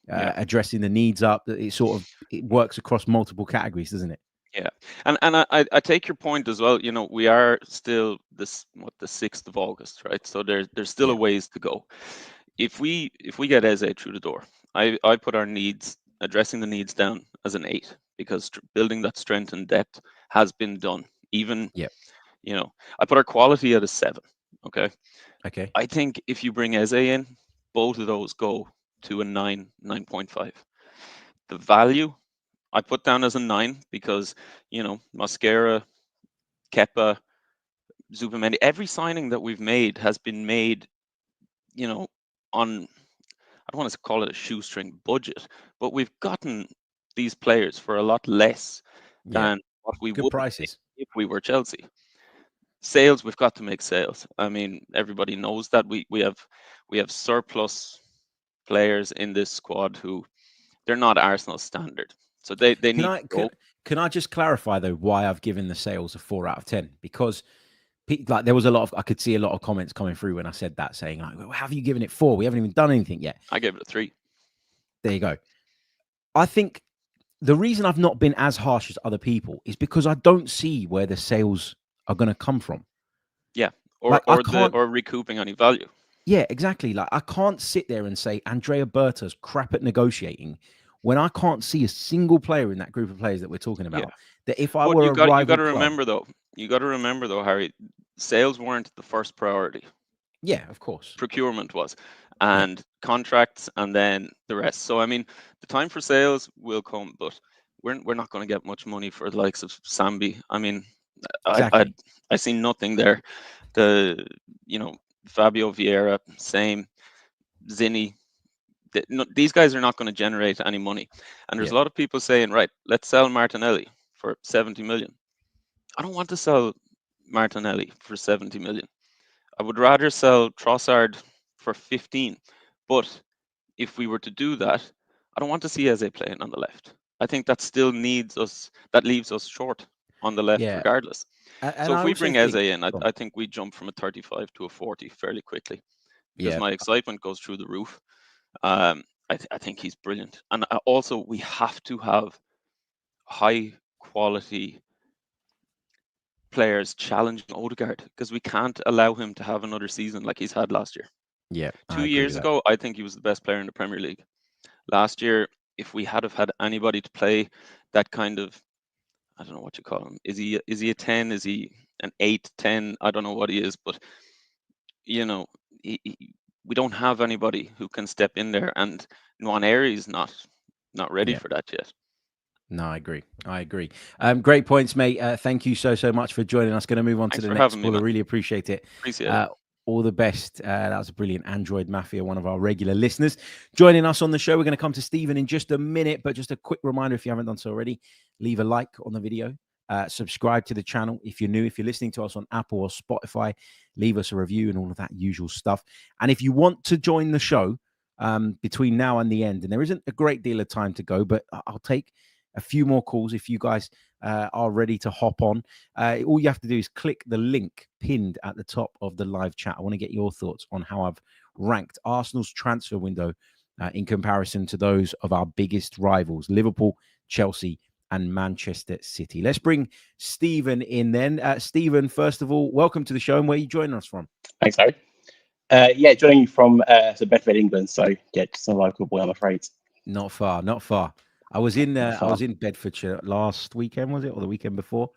addressing the needs up? It works across multiple categories, doesn't it? Yeah, and I take your point as well. We are still the 6th of August, right? So there's still a ways to go. If we get Eze through the door, I put our needs, addressing the needs, down as an 8, because building that strength and depth has been done. Even I put our quality at a 7. Okay. I think if you bring Eze in, both of those go to a 9.5. The value I put down as a 9 because, Mosquera, Kepa, Zubimendi, every signing that we've made has been made, on, I don't want to call it a shoestring budget, but we've gotten these players for a lot less than what we Good would prices if we were Chelsea. Sales, we've got to make sales. I mean, everybody knows that we have surplus players in this squad who they're not Arsenal standard. So they need to go. Can I just clarify though why I've given the sales a 4 out of 10? Because like there was I could see a lot of comments coming through when I said that, saying like, well, have you given it 4? We haven't even done anything yet. I gave it a 3. There you go. I think the reason I've not been as harsh as other people is because I don't see where the sales are going to come from. Yeah, or recouping any value. Yeah, exactly. Like I can't sit there and say Andrea Berta's crap at negotiating when I can't see a single player in that group of players that we're talking about. Yeah. That if I were a rival you got to remember though, Harry, sales weren't the first priority. Yeah, of course. Procurement was, and contracts, and then the rest. So I mean, the time for sales will come, but we're not going to get much money for the likes of Sambi. I mean, Exactly. I see nothing there. Fabio Vieira, same. Zinni, these guys are not going to generate any money. And there's Yeah. a lot of people saying, right, let's sell Martinelli for 70 million. I don't want to sell Martinelli for 70 million. I would rather sell Trossard for 15. But if we were to do that, I don't want to see Eze playing on the left. I think that still leaves us short on the left Yeah. regardless. And So if I we also bring Eze think, in, go on. I think we jump from a 35 to a 40 fairly quickly, because Yeah. my excitement goes through the roof. I think he's brilliant. And also, we have to have high quality players challenging Odegaard, because we can't allow him to have another season like he's had last year. Yeah. I Two agree with years that. ago, I think he was the best player in the Premier League. Last year, if we had have had anybody to play that kind of, I don't know what you call him. Is he a 10? Is he an 8, 10? I don't know what he is, but we don't have anybody who can step in there, and Nwaneri is not ready Yeah. for that yet. No, I agree. Great points, mate. Thank you so much for joining us. Going to move on Thanks to the for next having me, caller. man. Really appreciate it. Appreciate it. All the best. That was a brilliant Android Mafia, one of our regular listeners. Joining us on the show, we're going to come to Stephen in just a minute, but just a quick reminder, if you haven't done so already, leave a like on the video. Subscribe to the channel if you're new. If you're listening to us on Apple or Spotify, leave us a review and all of that usual stuff. And if you want to join the show between now and the end, and there isn't a great deal of time to go, but I'll take a few more calls if you guys are ready to hop on. All you have to do is click the link pinned at the top of the live chat. I want to get your thoughts on how I've ranked Arsenal's transfer window in comparison to those of our biggest rivals, Liverpool, Chelsea, and Manchester City. Let's bring Stephen in then. Stephen, first of all, welcome to the show, and where are you joining us from? Thanks, Harry. Joining you from Bedford, England. So yeah, just a local boy, I'm afraid. Not far. I was in Bedfordshire last weekend, was it, or the weekend before?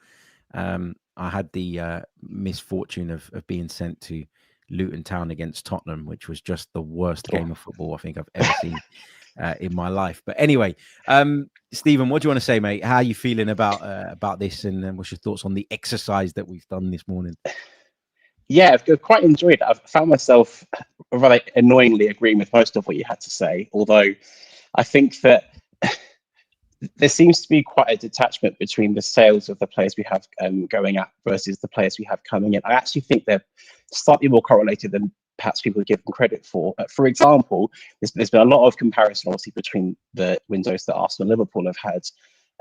I had the misfortune of being sent to Luton Town against Tottenham, which was just the worst game of football I think I've ever seen in my life. But anyway, Stephen, what do you want to say, mate? How are you feeling about this, and what's your thoughts on the exercise that we've done this morning? Yeah, I've quite enjoyed it. I've found myself rather annoyingly agreeing with most of what you had to say, although I think that there seems to be quite a detachment between the sales of the players we have going out versus the players we have coming in. I actually think they're slightly more correlated than perhaps people give them credit for. For example, there's been a lot of comparison, obviously, between the windows that Arsenal and Liverpool have had,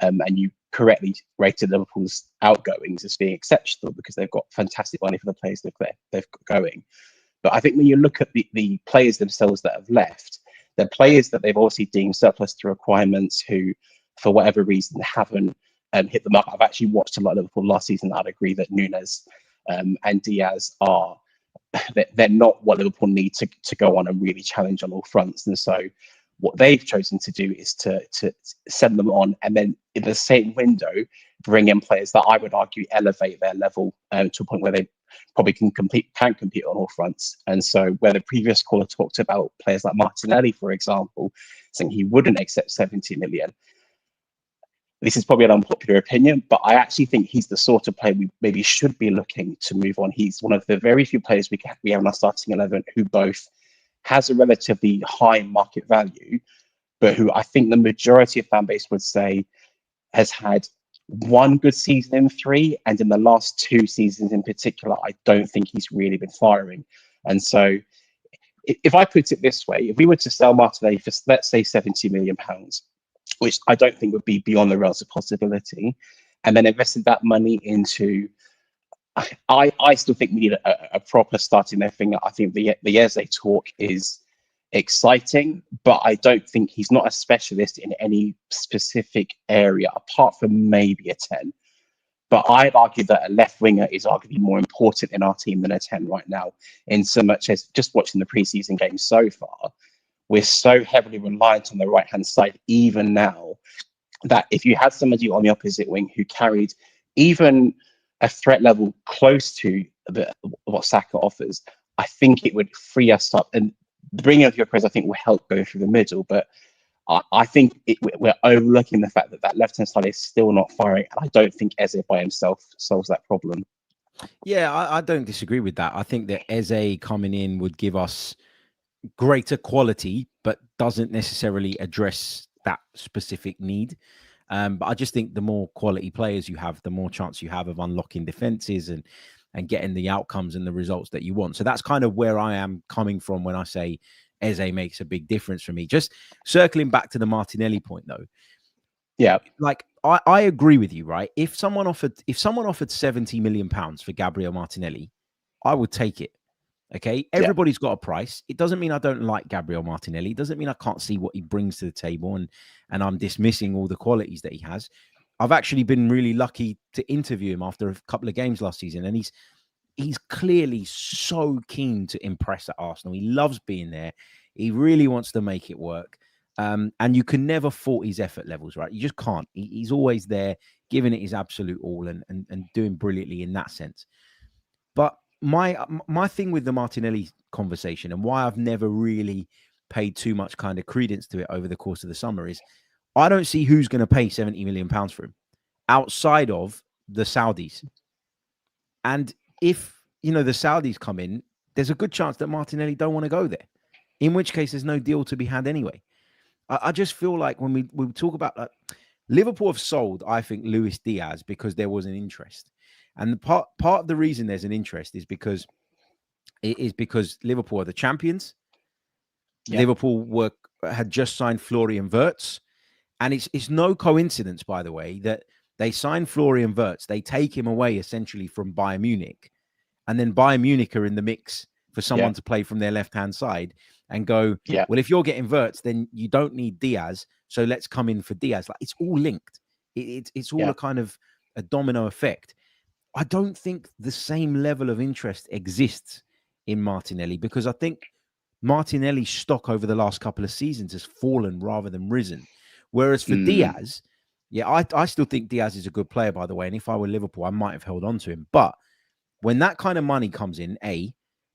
and you correctly rated Liverpool's outgoings as being exceptional because they've got fantastic money for the players they've got going. But I think when you look at the players themselves that have left, they're players that they've obviously deemed surplus to requirements who, for whatever reason, haven't hit the mark. I've actually watched a lot of Liverpool last season. I'd agree that Nunes and Diaz are they're not what Liverpool need to go on and really challenge on all fronts. And so what they've chosen to do is to send them on, and then in the same window bring in players that I would argue elevate their level to a point where they probably can compete on all fronts. And so where the previous caller talked about players like Martinelli, for example, saying he wouldn't accept 70 million. This is probably an unpopular opinion, but I actually think he's the sort of player we maybe should be looking to move on. He's one of the very few players we have in our starting 11 who both has a relatively high market value, but who I think the majority of fan base would say has had one good season in 3, and in the last 2 seasons in particular, I don't think he's really been firing. And so if I put it this way, if we were to sell Martinelli for, let's say, £70 million, which I don't think would be beyond the realms of possibility, and then invested that money into, I still think we need a proper starting midfielder. I think the Eze talk is exciting, but I don't think he's not a specialist in any specific area apart from maybe a 10. But I'd argue that a left winger is arguably more important in our team than a 10 right now, in so much as just watching the preseason games so far, we're so heavily reliant on the right-hand side, even now, that if you had somebody on the opposite wing who carried even a threat level close to what Saka offers, I think it would free us up. And bringing up Gyökeres, I think, will help go through the middle. But I think we're overlooking the fact that left-hand side is still not firing, and I don't think Eze by himself solves that problem. Yeah, I don't disagree with that. I think that Eze coming in would give us greater quality, but doesn't necessarily address that specific need. But I just think the more quality players you have, the more chance you have of unlocking defenses and getting the outcomes and the results that you want. So that's kind of where I am coming from when I say Eze makes a big difference for me. Just circling back to the Martinelli point, though. Yeah, like I agree with you, right? If someone offered £70 million for Gabriel Martinelli, I would take it. Okay, everybody's got a price. It doesn't mean I don't like Gabriel Martinelli. It doesn't mean I can't see what he brings to the table, and I'm dismissing all the qualities that he has. I've actually been really lucky to interview him after a couple of games last season, and he's clearly so keen to impress at Arsenal. He loves being there. He really wants to make it work. And you can never fault his effort levels, right? You just can't. He's always there, giving it his absolute all and doing brilliantly in that sense. But my thing with the Martinelli conversation and why I've never really paid too much kind of credence to it over the course of the summer is I don't see who's going to pay £70 million for him outside of the Saudis. And if, the Saudis come in, there's a good chance that Martinelli don't want to go there, in which case there's no deal to be had anyway. I just feel like when we talk about Liverpool have sold, I think, Luis Diaz because there was an interest. And the part of the reason there's an interest is because Liverpool are the champions. Yeah. Liverpool had just signed Florian Wirtz. And it's no coincidence, by the way, that they signed Florian Wirtz. They take him away essentially from Bayern Munich. And then Bayern Munich are in the mix for someone to play from their left-hand side and go, well, if you're getting Wirtz, then you don't need Diaz. So let's come in for Diaz. Like, it's all linked. It's all a kind of a domino effect. I don't think the same level of interest exists in Martinelli because I think Martinelli's stock over the last couple of seasons has fallen rather than risen. Whereas for Diaz, I still think Diaz is a good player, by the way. And if I were Liverpool, I might have held on to him. But when that kind of money comes in, A,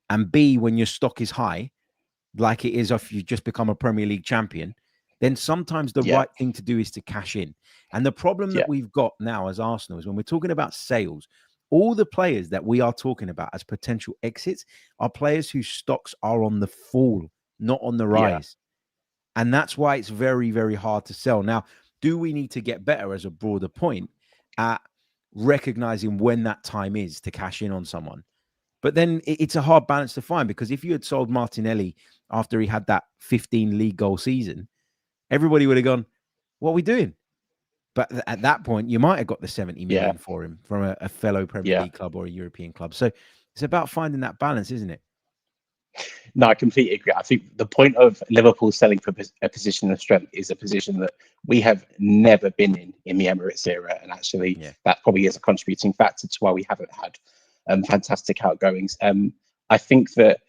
and B, when your stock is high, like it is if you just become a Premier League champion, then sometimes the right thing to do is to cash in. And the problem that we've got now as Arsenal is when we're talking about sales, all the players that we are talking about as potential exits are players whose stocks are on the fall, not on the rise. And that's why it's very, very hard to sell. Now, do we need to get better as a broader point at recognizing when that time is to cash in on someone? But then it's a hard balance to find because if you had sold Martinelli after he had that 15 league goal season, everybody would have gone, what are we doing? But at that point, you might have got the 70 million for him from a fellow Premier League club or a European club. So it's about finding that balance, isn't it? No, I completely agree. I think the point of Liverpool selling for a position of strength is a position that we have never been in the Emirates era. And actually, that probably is a contributing factor to why we haven't had fantastic outgoings. I think that,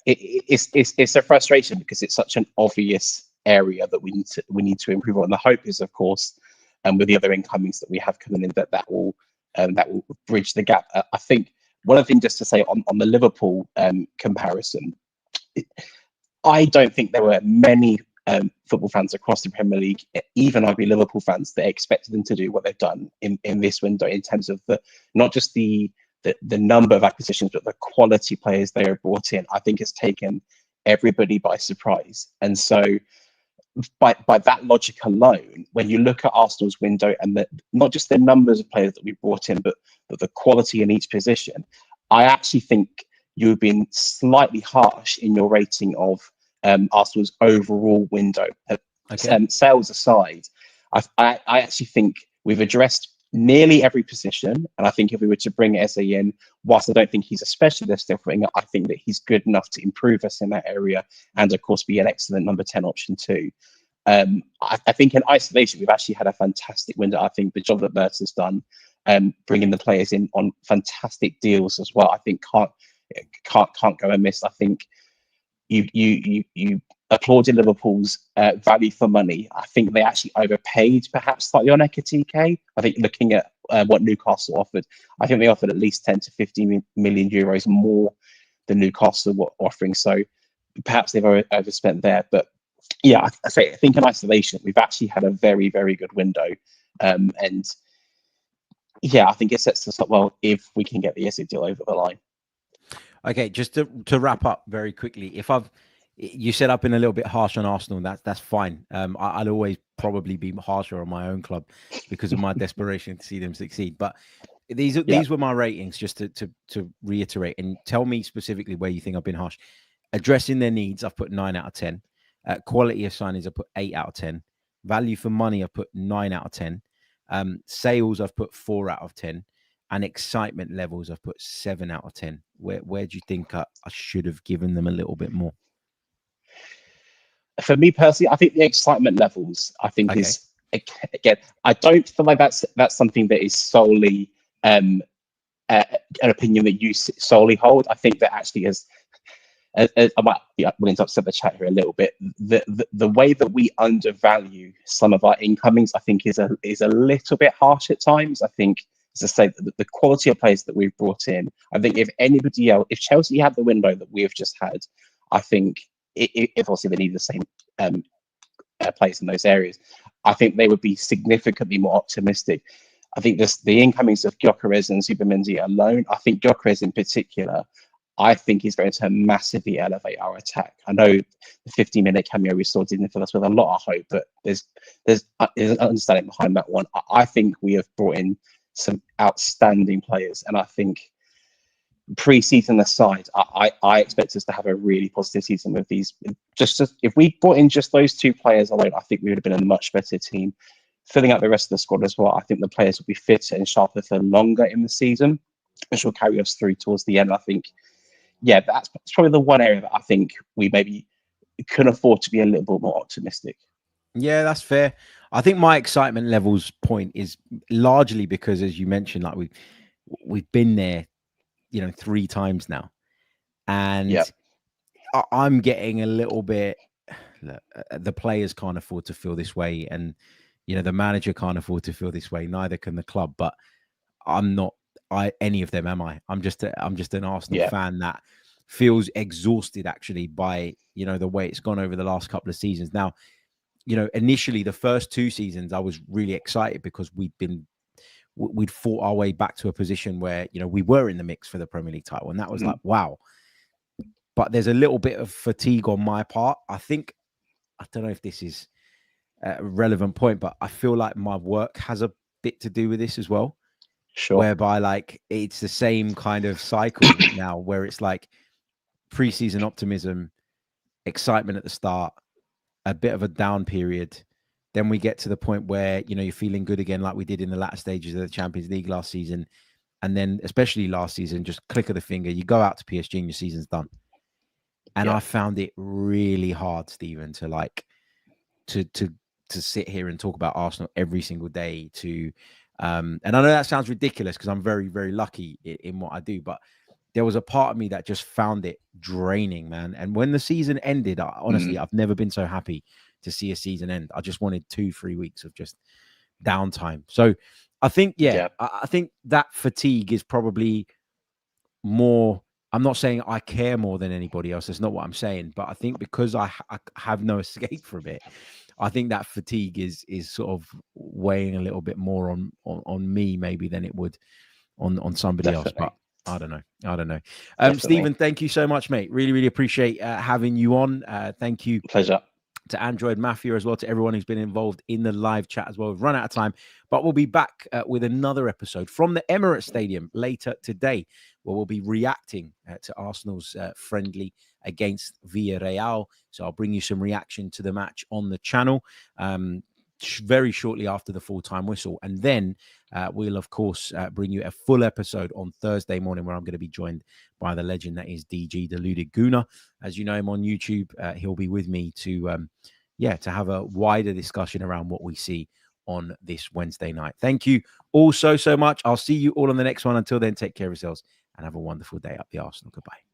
it's a frustration because it's such an obvious area that we need to improve on. The hope is, of course, with the other incomings that we have coming in, that will bridge the gap. I think one other thing just to say on the Liverpool comparison, I don't think there were many football fans across the Premier League, even arguably Liverpool fans, that expected them to do what they've done in this window in terms of not just the number of acquisitions, but the quality players they have brought in. I think it's taken everybody by surprise. And so by that logic alone, when you look at Arsenal's window and not just the numbers of players that we brought in, but the quality in each position, I actually think you've been slightly harsh in your rating of Arsenal's overall window. Sales aside, I actually think we've addressed nearly every position. And I think if we were to bring Eze in, whilst I don't think he's a specialist, I think that he's good enough to improve us in that area and, of course, be an excellent number 10 option too. I think in isolation, we've actually had a fantastic window. I think the job that Mertz has done, bringing the players in on fantastic deals as well, I think can't go amiss. I think you applauded Liverpool's value for money. I think they actually overpaid perhaps slightly on Ekitike. I think looking at what Newcastle offered, I think they offered at least 10 to 15 million euros more than Newcastle were offering. So perhaps they've overspent there. But yeah, I think in isolation, we've actually had a very, very good window. And yeah, I think it sets us up well if we can get the Issy deal over the line. Okay, just to wrap up very quickly, you said I've been a little bit harsh on Arsenal, that's fine. I'll always probably be harsher on my own club because of my desperation to see them succeed. But these were my ratings, just to reiterate, and tell me specifically where you think I've been harsh. Addressing their needs, I've put 9 out of 10. Quality of signings, I've put 8 out of 10. Value for money, I've put 9 out of 10. Sales, I've put 4 out of 10. And excitement levels, I've put 7 out of 10. Where do you think I should have given them a little bit more? For me personally, I think the excitement levels, is, again, I don't feel like that's something that is solely an opinion that you solely hold. I think that actually is, I might be willing to upset the chat here a little bit. The way that we undervalue some of our incomings, I think, is a little bit harsh at times. I think, as I say, the quality of players that we've brought in, I think if anybody else, if Chelsea had the window that we've just had, I think if obviously they need the same players in those areas, I think they would be significantly more optimistic. I think the incomings of Gyökeres and Zubimendi alone, I think Gyökeres in particular, I think is going to massively elevate our attack. I know the 50-minute cameo we saw didn't fill us with a lot of hope, but there's an understanding behind that one. I think we have brought in some outstanding players, and I think pre-season aside, I expect us to have a really positive season with these. Just if we brought in just those 2 players alone, I think we would have been a much better team. Filling out the rest of the squad as well, I think the players will be fitter and sharper for longer in the season, which will carry us through towards the end. I think, yeah, that's probably the one area that I think we maybe can afford to be a little bit more optimistic. Yeah, that's fair. I think my excitement levels point is largely because, as you mentioned, like we've been there, 3 times now, and I'm getting a little bit. The players can't afford to feel this way, and the manager can't afford to feel this way. Neither can the club. But I'm not any of them, am I? I'm just an Arsenal fan that feels exhausted actually by the way it's gone over the last couple of seasons. Now, initially the first 2 seasons I was really excited because we'd fought our way back to a position where we were in the mix for the Premier League title, and that was like wow. But there's a little bit of fatigue on my part. I think, I don't know if this is a relevant point, but I feel like my work has a bit to do with this as well. Sure. Whereby like it's the same kind of cycle now where it's like pre-season optimism, excitement at the start, a bit of a down period. Then we get to the point where, you're feeling good again, like we did in the latter stages of the Champions League last season. And then especially last season, just click of the finger, you go out to PSG and your season's done. And I found it really hard, Stephen, to like, to sit here and talk about Arsenal every single day and I know that sounds ridiculous because I'm very, very lucky in what I do, but there was a part of me that just found it draining, man. And when the season ended, honestly, I've never been so happy to see a season end. I just wanted 2-3 weeks of just downtime. So I think, I think that fatigue is probably more. I'm not saying I care more than anybody else. That's not what I'm saying. But I think because I have no escape from it, I think that fatigue is sort of weighing a little bit more on me maybe than it would on somebody else. But I don't know. Stephen, thank you so much, mate. Really, really appreciate having you on. Thank you. Pleasure. To Android Mafia as well, to everyone who's been involved in the live chat as well. We've run out of time, but we'll be back with another episode from the Emirates Stadium later today, where we'll be reacting to Arsenal's friendly against Villarreal. So I'll bring you some reaction to the match on the channel very shortly after the full-time whistle. And then we'll, of course, bring you a full episode on Thursday morning, where I'm going to be joined by the legend that is DG Deluded Gooner. As you know him on YouTube, he'll be with me to have a wider discussion around what we see on this Wednesday night. Thank you all so much. I'll see you all on the next one. Until then, take care of yourselves and have a wonderful day up the Arsenal. Goodbye.